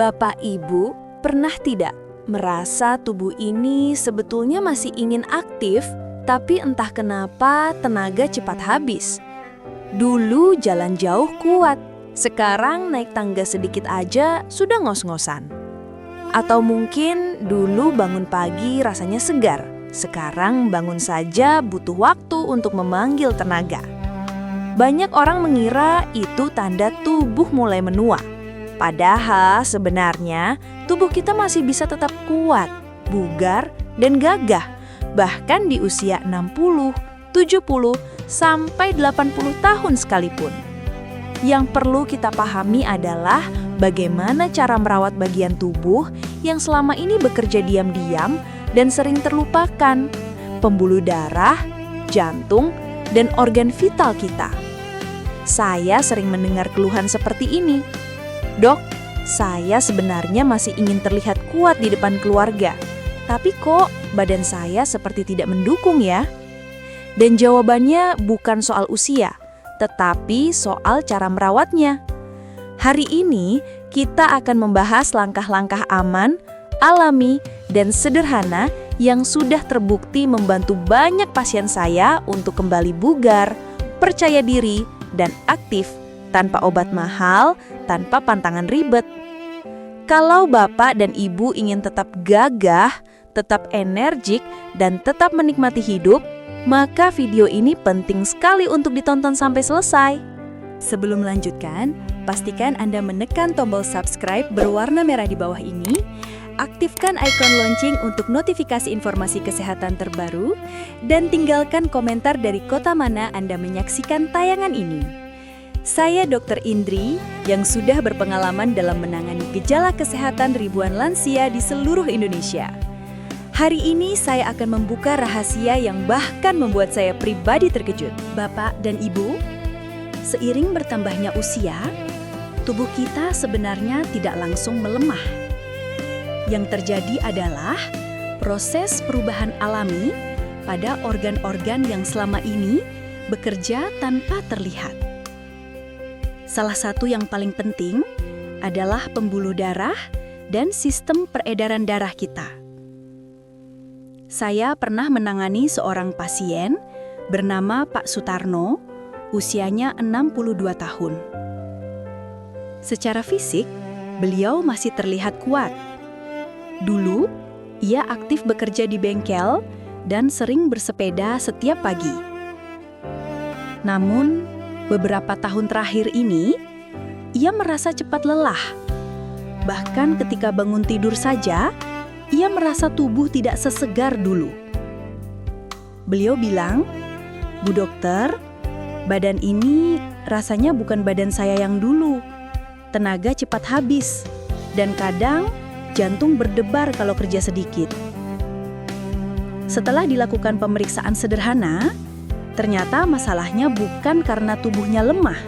Bapak Ibu, pernah tidak merasa tubuh ini sebetulnya masih ingin aktif, tapi entah kenapa tenaga cepat habis? Dulu jalan jauh kuat, sekarang naik tangga sedikit aja sudah ngos-ngosan. Atau mungkin dulu bangun pagi rasanya segar, sekarang bangun saja butuh waktu untuk memanggil tenaga. Banyak orang mengira itu tanda tubuh mulai menua. Padahal sebenarnya tubuh kita masih bisa tetap kuat, bugar, dan gagah. Bahkan di usia 60, 70, sampai 80 tahun sekalipun. Yang perlu kita pahami adalah bagaimana cara merawat bagian tubuh yang selama ini bekerja diam-diam dan sering terlupakan. Pembuluh darah, jantung, dan organ vital kita. Saya sering mendengar keluhan seperti ini. Dok, saya sebenarnya masih ingin terlihat kuat di depan keluarga, tapi kok badan saya seperti tidak mendukung ya? Dan jawabannya bukan soal usia, tetapi soal cara merawatnya. Hari ini kita akan membahas langkah-langkah aman, alami, dan sederhana yang sudah terbukti membantu banyak pasien saya untuk kembali bugar, percaya diri, dan aktif tanpa obat mahal, tanpa pantangan ribet. Kalau Bapak dan Ibu ingin tetap gagah, tetap energik, dan tetap menikmati hidup, maka video ini penting sekali untuk ditonton sampai selesai. Sebelum melanjutkan, pastikan Anda menekan tombol subscribe berwarna merah di bawah ini, aktifkan ikon lonceng untuk notifikasi informasi kesehatan terbaru, dan tinggalkan komentar dari kota mana Anda menyaksikan tayangan ini. Saya Dr. Indri yang sudah berpengalaman dalam menangani gejala kesehatan ribuan lansia di seluruh Indonesia. Hari ini saya akan membuka rahasia yang bahkan membuat saya pribadi terkejut. Bapak dan Ibu, seiring bertambahnya usia, tubuh kita sebenarnya tidak langsung melemah. Yang terjadi adalah proses perubahan alami pada organ-organ yang selama ini bekerja tanpa terlihat. Salah satu yang paling penting adalah pembuluh darah dan sistem peredaran darah kita. Saya pernah menangani seorang pasien bernama Pak Sutarno, usianya 62 tahun. Secara fisik, beliau masih terlihat kuat. Dulu, ia aktif bekerja di bengkel dan sering bersepeda setiap pagi. Namun, beberapa tahun terakhir ini, ia merasa cepat lelah. Bahkan ketika bangun tidur saja, ia merasa tubuh tidak sesegar dulu. Beliau bilang, "Bu dokter, badan ini rasanya bukan badan saya yang dulu. Tenaga cepat habis, dan kadang jantung berdebar kalau kerja sedikit." Setelah dilakukan pemeriksaan sederhana, ternyata masalahnya bukan karena tubuhnya lemah,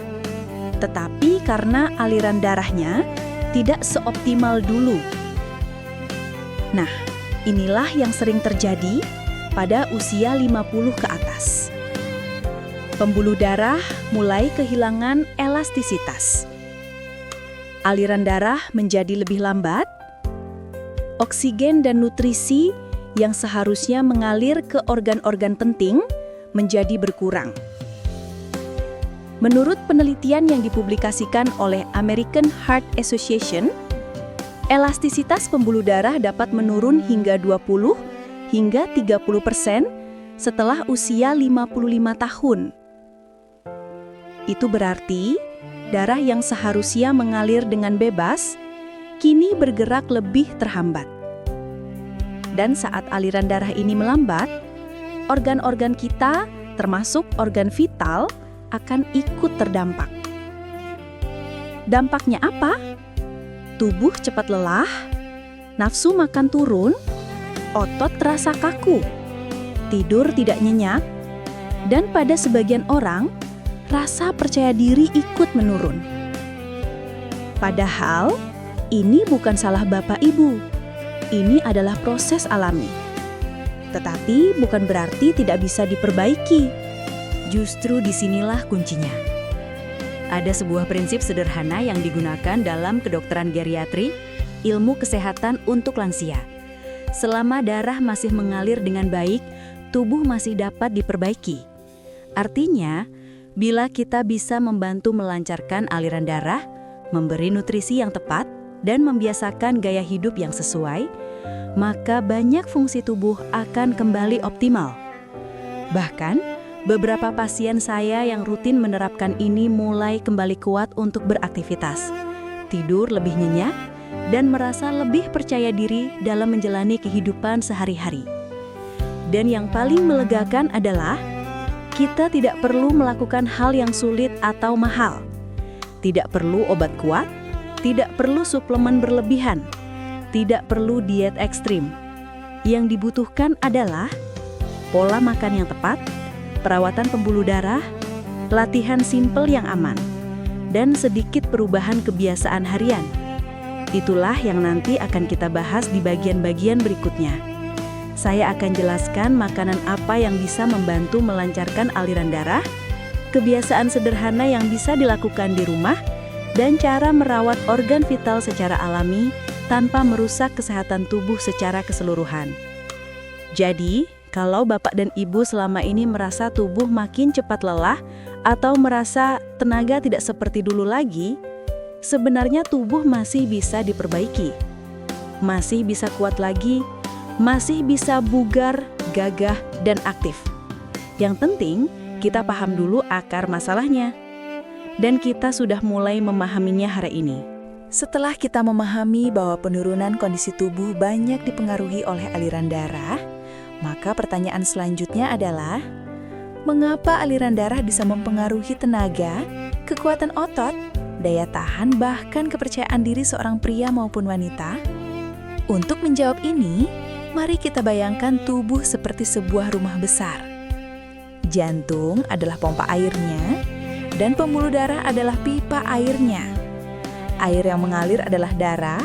tetapi karena aliran darahnya tidak seoptimal dulu. Nah, inilah yang sering terjadi pada usia 50 ke atas. Pembuluh darah mulai kehilangan elastisitas. Aliran darah menjadi lebih lambat. Oksigen dan nutrisi yang seharusnya mengalir ke organ-organ penting menjadi berkurang. Menurut penelitian yang dipublikasikan oleh American Heart Association, elastisitas pembuluh darah dapat menurun hingga 20 hingga 30% setelah usia 55 tahun. Itu berarti darah yang seharusnya mengalir dengan bebas kini bergerak lebih terhambat. Dan saat aliran darah ini melambat, organ-organ kita, termasuk organ vital, akan ikut terdampak. Dampaknya apa? Tubuh cepat lelah, nafsu makan turun, otot terasa kaku, tidur tidak nyenyak, dan pada sebagian orang, rasa percaya diri ikut menurun. Padahal, ini bukan salah Bapak Ibu. Ini adalah proses alami. Tetapi bukan berarti tidak bisa diperbaiki. Justru disinilah kuncinya. Ada sebuah prinsip sederhana yang digunakan dalam kedokteran geriatri ilmu kesehatan untuk lansia. Selama darah masih mengalir dengan baik, tubuh masih dapat diperbaiki. Artinya, bila kita bisa membantu melancarkan aliran darah, memberi nutrisi yang tepat, dan membiasakan gaya hidup yang sesuai, maka banyak fungsi tubuh akan kembali optimal. Bahkan, beberapa pasien saya yang rutin menerapkan ini mulai kembali kuat untuk beraktivitas, tidur lebih nyenyak, dan merasa lebih percaya diri dalam menjalani kehidupan sehari-hari. Dan yang paling melegakan adalah, kita tidak perlu melakukan hal yang sulit atau mahal. Tidak perlu obat kuat, tidak perlu suplemen berlebihan, tidak perlu diet ekstrim. Yang dibutuhkan adalah pola makan yang tepat, perawatan pembuluh darah, latihan simpel yang aman, dan sedikit perubahan kebiasaan harian. Itulah yang nanti akan kita bahas di bagian-bagian berikutnya. Saya akan jelaskan makanan apa yang bisa membantu melancarkan aliran darah, kebiasaan sederhana yang bisa dilakukan di rumah, dan cara merawat organ vital secara alami tanpa merusak kesehatan tubuh secara keseluruhan. Jadi, kalau Bapak dan Ibu selama ini merasa tubuh makin cepat lelah atau merasa tenaga tidak seperti dulu lagi, sebenarnya tubuh masih bisa diperbaiki. Masih bisa kuat lagi, masih bisa bugar, gagah, dan aktif. Yang penting, kita paham dulu akar masalahnya. Dan kita sudah mulai memahaminya hari ini. Setelah kita memahami bahwa penurunan kondisi tubuh banyak dipengaruhi oleh aliran darah, maka pertanyaan selanjutnya adalah, mengapa aliran darah bisa mempengaruhi tenaga, kekuatan otot, daya tahan, bahkan kepercayaan diri seorang pria maupun wanita? Untuk menjawab ini, mari kita bayangkan tubuh seperti sebuah rumah besar. Jantung adalah pompa airnya, dan pembuluh darah adalah pipa airnya. Air yang mengalir adalah darah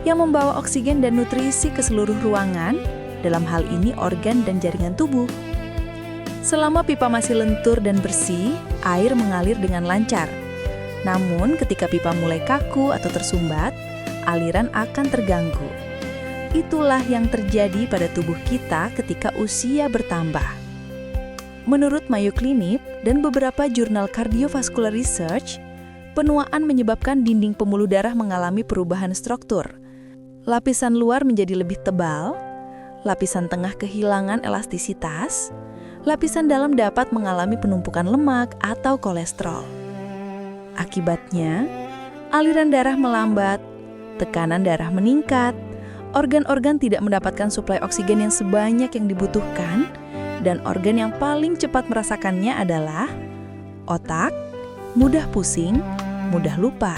yang membawa oksigen dan nutrisi ke seluruh ruangan, dalam hal ini organ dan jaringan tubuh. Selama pipa masih lentur dan bersih, air mengalir dengan lancar. Namun ketika pipa mulai kaku atau tersumbat, aliran akan terganggu. Itulah yang terjadi pada tubuh kita ketika usia bertambah. Menurut Mayo Clinic dan beberapa jurnal cardiovascular research, penuaan menyebabkan dinding pembuluh darah mengalami perubahan struktur. Lapisan luar menjadi lebih tebal, lapisan tengah kehilangan elastisitas, lapisan dalam dapat mengalami penumpukan lemak atau kolesterol. Akibatnya, aliran darah melambat, tekanan darah meningkat, organ-organ tidak mendapatkan suplai oksigen yang sebanyak yang dibutuhkan, dan organ yang paling cepat merasakannya adalah otak, mudah pusing, mudah lupa,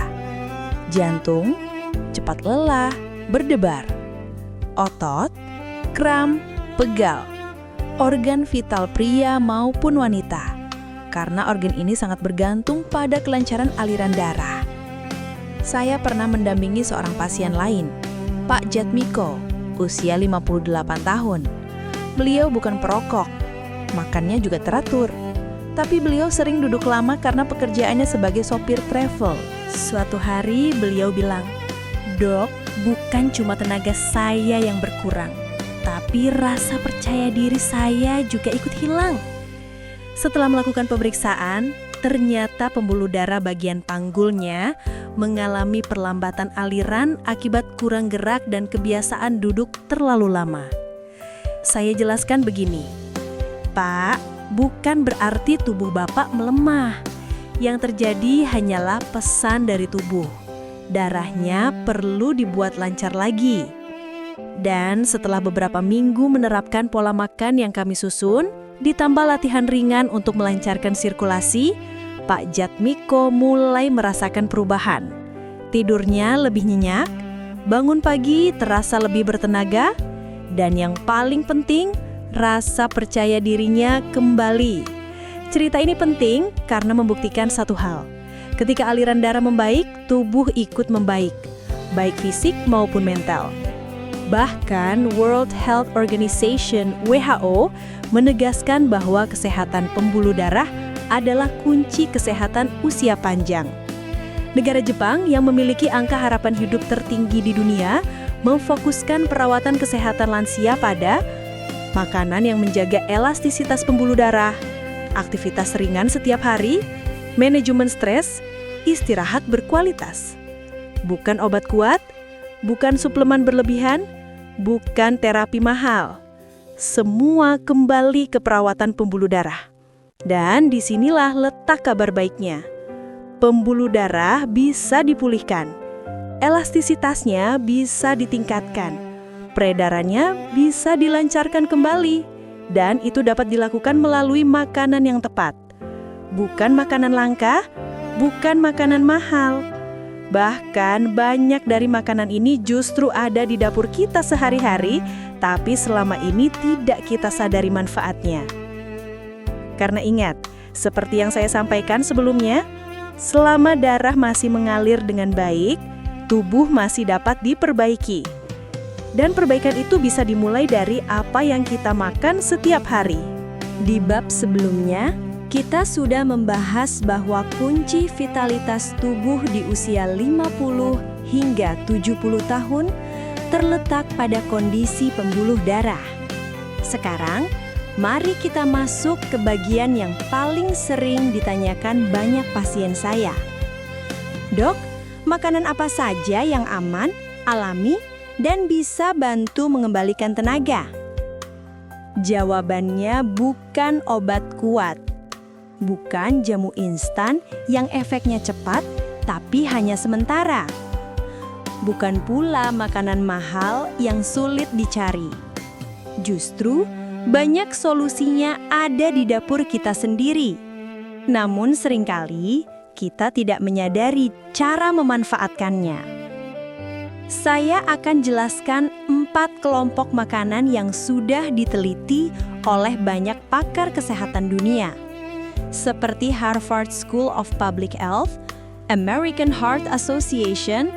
jantung, cepat lelah, berdebar, otot, kram, pegal, organ vital pria maupun wanita, karena organ ini sangat bergantung pada kelancaran aliran darah. Saya pernah mendampingi seorang pasien lain, Pak Jatmiko, usia 58 tahun. Beliau bukan perokok, makannya juga teratur. Tapi beliau sering duduk lama karena pekerjaannya sebagai sopir travel. Suatu hari beliau bilang, "Dok, bukan cuma tenaga saya yang berkurang, tapi rasa percaya diri saya juga ikut hilang." Setelah melakukan pemeriksaan, ternyata pembuluh darah bagian panggulnya mengalami perlambatan aliran akibat kurang gerak dan kebiasaan duduk terlalu lama. Saya jelaskan begini, "Pak, bukan berarti tubuh Bapak melemah. Yang terjadi hanyalah pesan dari tubuh. Darahnya perlu dibuat lancar lagi." Dan setelah beberapa minggu menerapkan pola makan yang kami susun, ditambah latihan ringan untuk melancarkan sirkulasi, Pak Jatmiko mulai merasakan perubahan. Tidurnya lebih nyenyak, bangun pagi terasa lebih bertenaga, dan yang paling penting, rasa percaya dirinya kembali. Cerita ini penting karena membuktikan satu hal. Ketika aliran darah membaik, tubuh ikut membaik, baik fisik maupun mental. Bahkan World Health Organization (WHO) menegaskan bahwa kesehatan pembuluh darah adalah kunci kesehatan usia panjang. Negara Jepang yang memiliki angka harapan hidup tertinggi di dunia memfokuskan perawatan kesehatan lansia pada makanan yang menjaga elastisitas pembuluh darah, aktivitas ringan setiap hari, manajemen stres, istirahat berkualitas. Bukan obat kuat, bukan suplemen berlebihan, bukan terapi mahal. Semua kembali ke perawatan pembuluh darah. Dan disinilah letak kabar baiknya. Pembuluh darah bisa dipulihkan. Elastisitasnya bisa ditingkatkan. Peredarannya bisa dilancarkan kembali. Dan itu dapat dilakukan melalui makanan yang tepat. Bukan makanan langka, bukan makanan mahal. Bahkan banyak dari makanan ini justru ada di dapur kita sehari-hari, tapi selama ini tidak kita sadari manfaatnya. Karena ingat, seperti yang saya sampaikan sebelumnya, selama darah masih mengalir dengan baik, tubuh masih dapat diperbaiki. Dan perbaikan itu bisa dimulai dari apa yang kita makan setiap hari. Di bab sebelumnya, kita sudah membahas bahwa kunci vitalitas tubuh di usia 50 hingga 70 tahun terletak pada kondisi pembuluh darah. Sekarang, mari kita masuk ke bagian yang paling sering ditanyakan banyak pasien saya. Dok, makanan apa saja yang aman, alami, dan bisa bantu mengembalikan tenaga? Jawabannya bukan obat kuat. Bukan jamu instan yang efeknya cepat, tapi hanya sementara. Bukan pula makanan mahal yang sulit dicari. Justru, banyak solusinya ada di dapur kita sendiri. Namun seringkali, kita tidak menyadari cara memanfaatkannya. Saya akan jelaskan 4 kelompok makanan yang sudah diteliti oleh banyak pakar kesehatan dunia. Seperti Harvard School of Public Health, American Heart Association,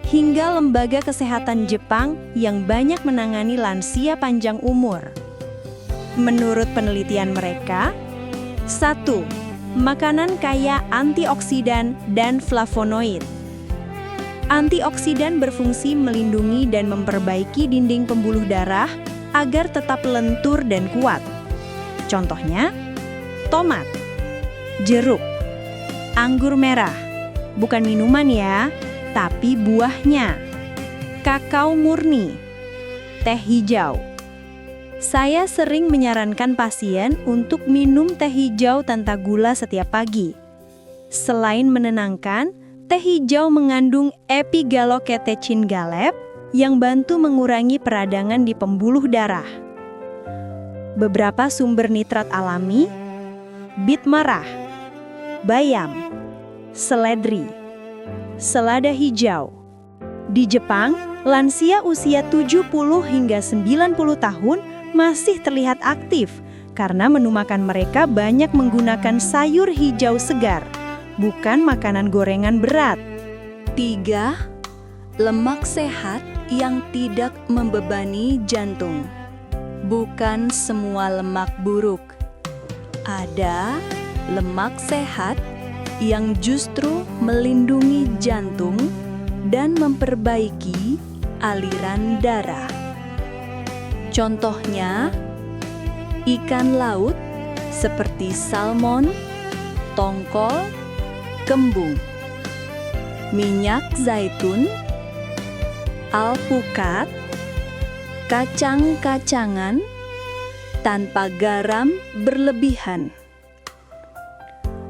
hingga lembaga kesehatan Jepang yang banyak menangani lansia panjang umur. Menurut penelitian mereka, 1. Makanan kaya antioksidan dan flavonoid. Antioksidan berfungsi melindungi dan memperbaiki dinding pembuluh darah agar tetap lentur dan kuat. Contohnya, tomat, jeruk, anggur merah, bukan minuman ya, tapi buahnya, kakao murni, teh hijau. Saya sering menyarankan pasien untuk minum teh hijau tanpa gula setiap pagi. Selain menenangkan, teh hijau mengandung epigallocatechin galeb yang bantu mengurangi peradangan di pembuluh darah. Beberapa sumber nitrat alami, bit merah, bayam, seledri, selada hijau. Di Jepang, lansia usia 70 hingga 90 tahun masih terlihat aktif karena menu makan mereka banyak menggunakan sayur hijau segar, bukan makanan gorengan berat. 3. Lemak sehat yang tidak membebani jantung. Bukan semua lemak buruk. Ada lemak sehat yang justru melindungi jantung dan memperbaiki aliran darah. Contohnya, ikan laut seperti salmon, tongkol, kembung, minyak zaitun, alpukat, kacang-kacangan tanpa garam berlebihan.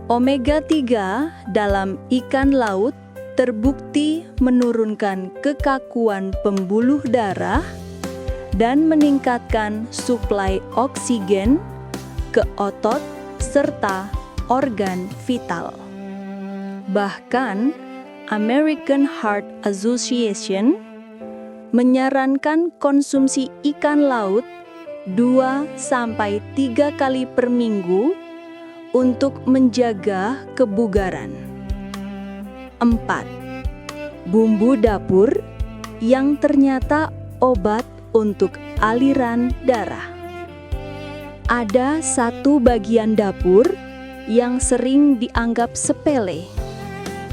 Omega 3 dalam ikan laut terbukti menurunkan kekakuan pembuluh darah dan meningkatkan suplai oksigen ke otot serta organ vital. Bahkan, American Heart Association menyarankan konsumsi ikan laut 2-3 kali per minggu untuk menjaga kebugaran. 4. Bumbu dapur yang ternyata obat untuk aliran darah. Ada satu bagian dapur yang sering dianggap sepele,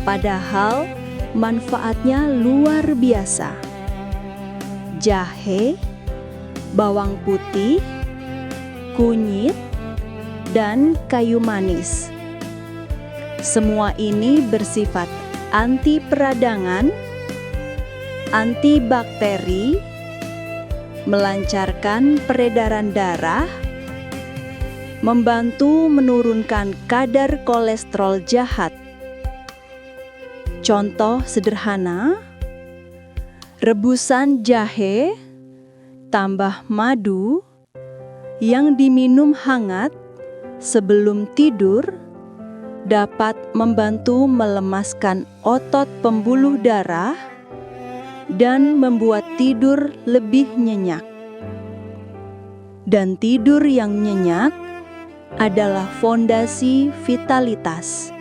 Padahal manfaatnya luar biasa. Jahe, bawang putih, kunyit, dan kayu manis. Semua ini bersifat anti peradangan, antibakteri, melancarkan peredaran darah, membantu menurunkan kadar kolesterol jahat. Contoh sederhana, rebusan jahe tambah madu yang diminum hangat sebelum tidur dapat membantu melemaskan otot pembuluh darah dan membuat tidur lebih nyenyak. Dan tidur yang nyenyak adalah fondasi vitalitas.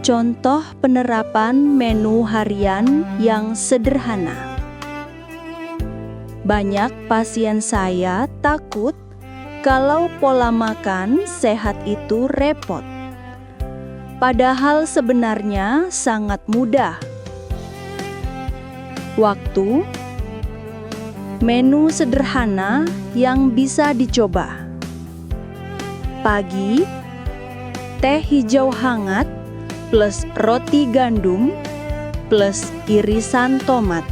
Contoh penerapan menu harian yang sederhana. Banyak pasien saya takut kalau pola makan sehat itu repot. Padahal sebenarnya sangat mudah. Waktu, menu sederhana yang bisa dicoba. Pagi, teh hijau hangat plus roti gandum plus irisan tomat.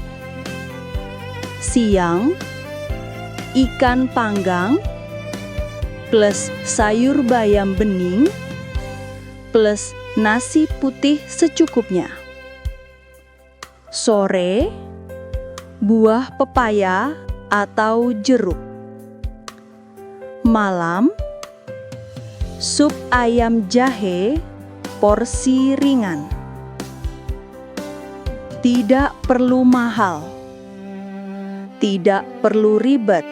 Siang, ikan panggang plus sayur bayam bening plus nasi putih secukupnya. Sore, buah pepaya atau jeruk. Malam, sup ayam jahe porsi ringan. Tidak perlu mahal, tidak perlu ribet.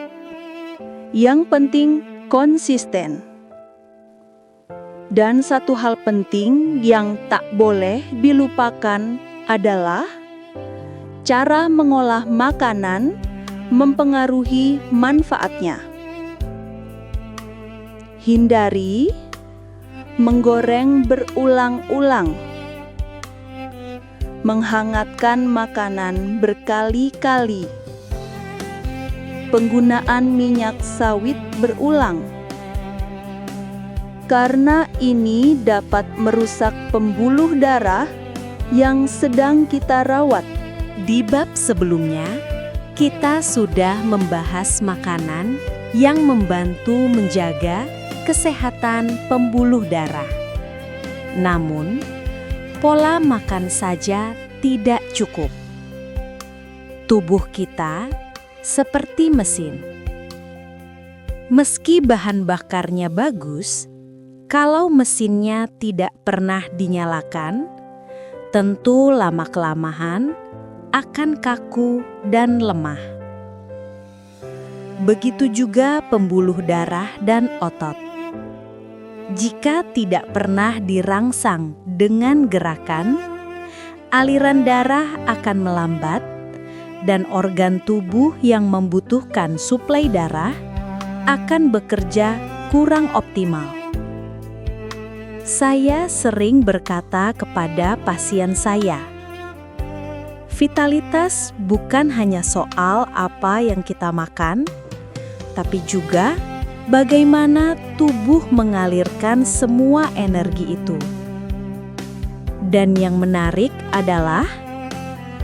Yang penting konsisten. Dan satu hal penting yang tak boleh dilupakan adalah cara mengolah makanan mempengaruhi manfaatnya. Hindari menggoreng berulang-ulang, menghangatkan makanan berkali-kali, penggunaan minyak sawit berulang, karena ini dapat merusak pembuluh darah yang sedang kita rawat. Di bab sebelumnya, kita sudah membahas makanan yang membantu menjaga kesehatan pembuluh darah. Namun, pola makan saja tidak cukup. Tubuh kita seperti mesin. Meski bahan bakarnya bagus, kalau mesinnya tidak pernah dinyalakan, tentu lama-kelamaan akan kaku dan lemah. Begitu juga pembuluh darah dan otot. Jika tidak pernah dirangsang dengan gerakan, aliran darah akan melambat dan organ tubuh yang membutuhkan suplai darah akan bekerja kurang optimal. Saya sering berkata kepada pasien saya, vitalitas bukan hanya soal apa yang kita makan, tapi juga bagaimana tubuh mengalirkan semua energi itu. Dan yang menarik adalah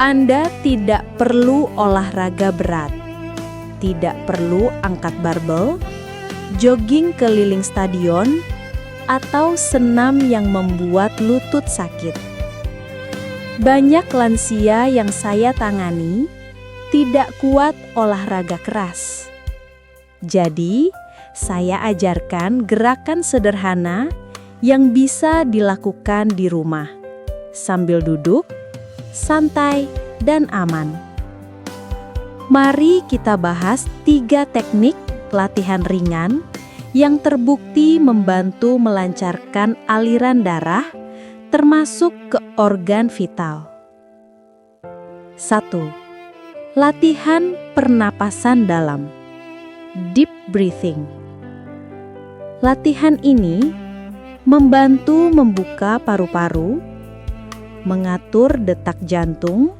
Anda tidak perlu olahraga berat, tidak perlu angkat barbel, jogging keliling stadion, atau senam yang membuat lutut sakit. Banyak lansia yang saya tangani tidak kuat olahraga keras. Jadi, saya ajarkan gerakan sederhana yang bisa dilakukan di rumah, sambil duduk, santai, dan aman. Mari kita bahas 3 teknik latihan ringan yang terbukti membantu melancarkan aliran darah, termasuk ke organ vital. 1. Latihan pernapasan dalam. Deep breathing. Latihan ini membantu membuka paru-paru, mengatur detak jantung,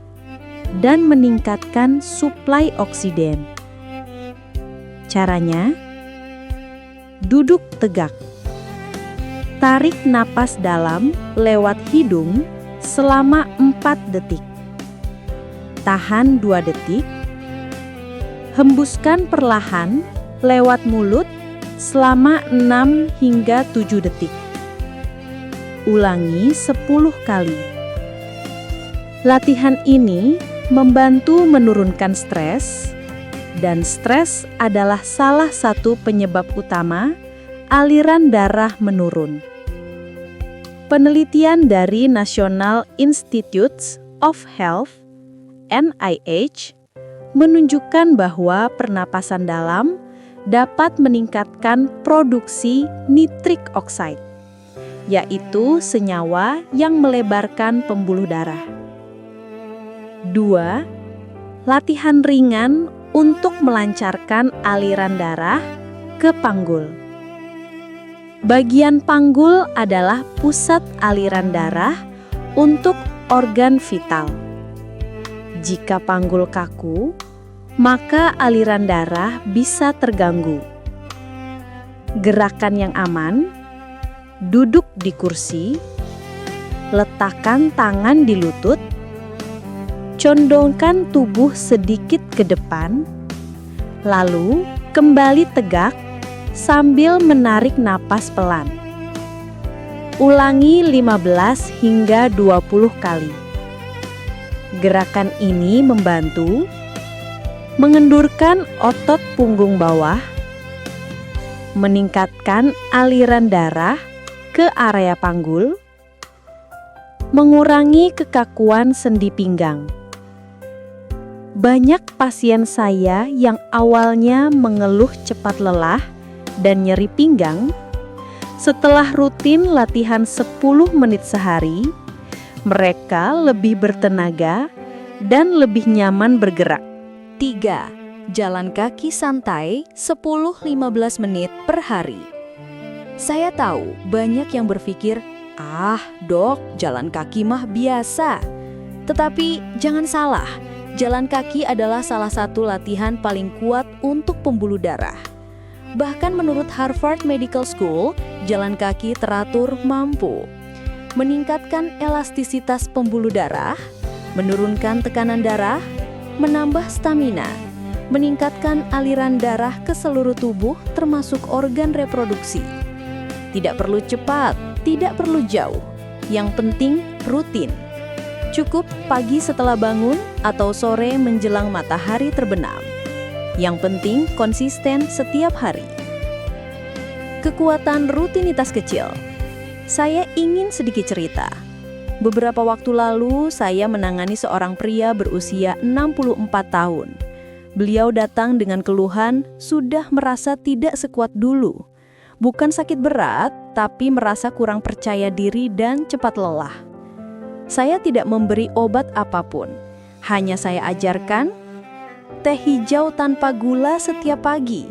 dan meningkatkan suplai oksigen. Caranya, duduk tegak. Tarik napas dalam lewat hidung selama 4 detik. Tahan 2 detik. Hembuskan perlahan lewat mulut selama 6 hingga 7 detik. Ulangi 10 kali. Latihan ini membantu menurunkan stres, dan stres adalah salah satu penyebab utama aliran darah menurun. Penelitian dari National Institutes of Health (NIH) menunjukkan bahwa pernapasan dalam dapat meningkatkan produksi nitrik oxide, yaitu senyawa yang melebarkan pembuluh darah. 2. Latihan ringan untuk melancarkan aliran darah ke panggul. Bagian panggul adalah pusat aliran darah untuk organ vital. Jika panggul kaku, maka aliran darah bisa terganggu. Gerakan yang aman: duduk di kursi, letakkan tangan di lutut, condongkan tubuh sedikit ke depan, lalu kembali tegak sambil menarik napas pelan. Ulangi 15 hingga 20 kali. Gerakan ini membantu mengendurkan otot punggung bawah, meningkatkan aliran darah ke area panggul, mengurangi kekakuan sendi pinggang. Banyak pasien saya yang awalnya mengeluh cepat lelah dan nyeri pinggang, setelah rutin latihan 10 menit sehari, mereka lebih bertenaga dan lebih nyaman bergerak. 3. Jalan kaki santai 10-15 menit per hari. Saya tahu banyak yang berpikir, dok, jalan kaki mah biasa. Tetapi jangan salah, jalan kaki adalah salah satu latihan paling kuat untuk pembuluh darah. Bahkan menurut Harvard Medical School, jalan kaki teratur mampu meningkatkan elastisitas pembuluh darah, menurunkan tekanan darah, menambah stamina, meningkatkan aliran darah ke seluruh tubuh termasuk organ reproduksi. Tidak perlu cepat, tidak perlu jauh. Yang penting rutin. Cukup pagi setelah bangun atau sore menjelang matahari terbenam. Yang penting konsisten setiap hari. Kekuatan rutinitas kecil. Saya ingin sedikit cerita. Beberapa waktu lalu saya menangani seorang pria berusia 64 tahun. Beliau datang dengan keluhan sudah merasa tidak sekuat dulu. Bukan sakit berat, tapi merasa kurang percaya diri dan cepat lelah. Saya tidak memberi obat apapun. Hanya saya ajarkan teh hijau tanpa gula setiap pagi,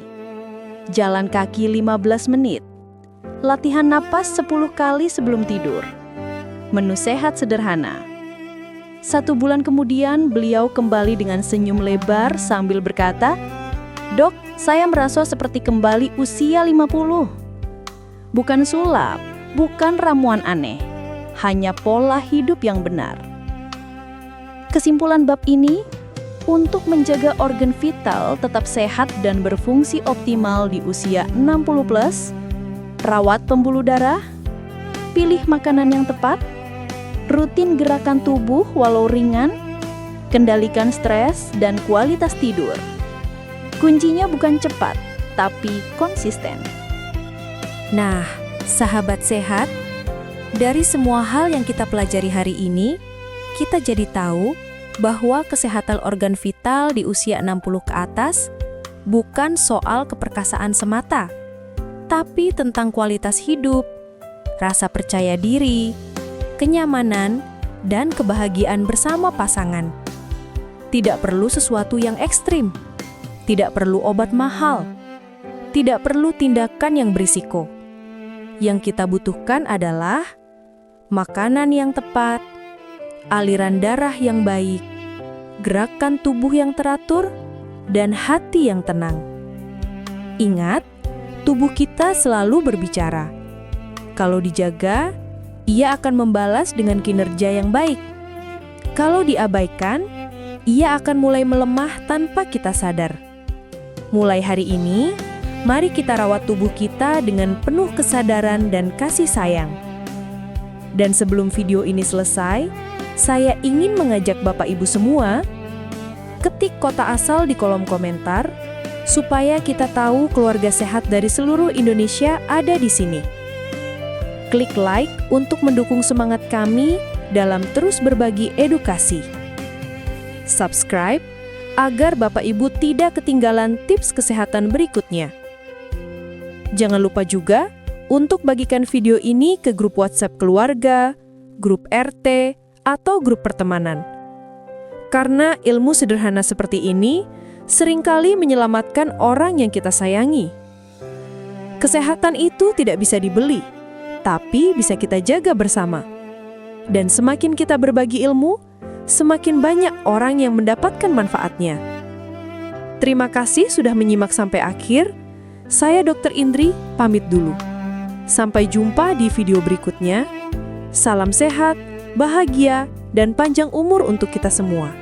jalan kaki 15 menit, latihan napas 10 kali sebelum tidur, menu sehat sederhana. 1 bulan kemudian beliau kembali dengan senyum lebar sambil berkata, "Dok, saya merasa seperti kembali usia 50. Bukan sulap, bukan ramuan aneh, hanya pola hidup yang benar." Kesimpulan bab ini, untuk menjaga organ vital tetap sehat dan berfungsi optimal di usia 60+, rawat pembuluh darah, pilih makanan yang tepat, rutin gerakan tubuh walau ringan, kendalikan stres dan kualitas tidur. Kuncinya bukan cepat, tapi konsisten. Nah, sahabat sehat, dari semua hal yang kita pelajari hari ini, kita jadi tahu bahwa kesehatan organ vital di usia 60 ke atas bukan soal keperkasaan semata, tapi tentang kualitas hidup, rasa percaya diri, kenyamanan, dan kebahagiaan bersama pasangan. Tidak perlu sesuatu yang ekstrim, tidak perlu obat mahal, tidak perlu tindakan yang berisiko. Yang kita butuhkan adalah makanan yang tepat, aliran darah yang baik, gerakan tubuh yang teratur, dan hati yang tenang. Ingat, tubuh kita selalu berbicara. Kalau dijaga, ia akan membalas dengan kinerja yang baik. Kalau diabaikan, ia akan mulai melemah tanpa kita sadar. Mulai hari ini, mari kita rawat tubuh kita dengan penuh kesadaran dan kasih sayang. Dan sebelum video ini selesai, saya ingin mengajak Bapak Ibu semua, ketik kota asal di kolom komentar, supaya kita tahu keluarga sehat dari seluruh Indonesia ada di sini. Klik like untuk mendukung semangat kami dalam terus berbagi edukasi. Subscribe agar Bapak Ibu tidak ketinggalan tips kesehatan berikutnya. Jangan lupa juga untuk bagikan video ini ke grup WhatsApp keluarga, grup RT, atau grup pertemanan. Karena ilmu sederhana seperti ini seringkali menyelamatkan orang yang kita sayangi. Kesehatan itu tidak bisa dibeli, tapi bisa kita jaga bersama. Dan semakin kita berbagi ilmu, semakin banyak orang yang mendapatkan manfaatnya. Terima kasih sudah menyimak sampai akhir. Saya Dr. Indri, pamit dulu. Sampai jumpa di video berikutnya. Salam sehat, bahagia, dan panjang umur untuk kita semua.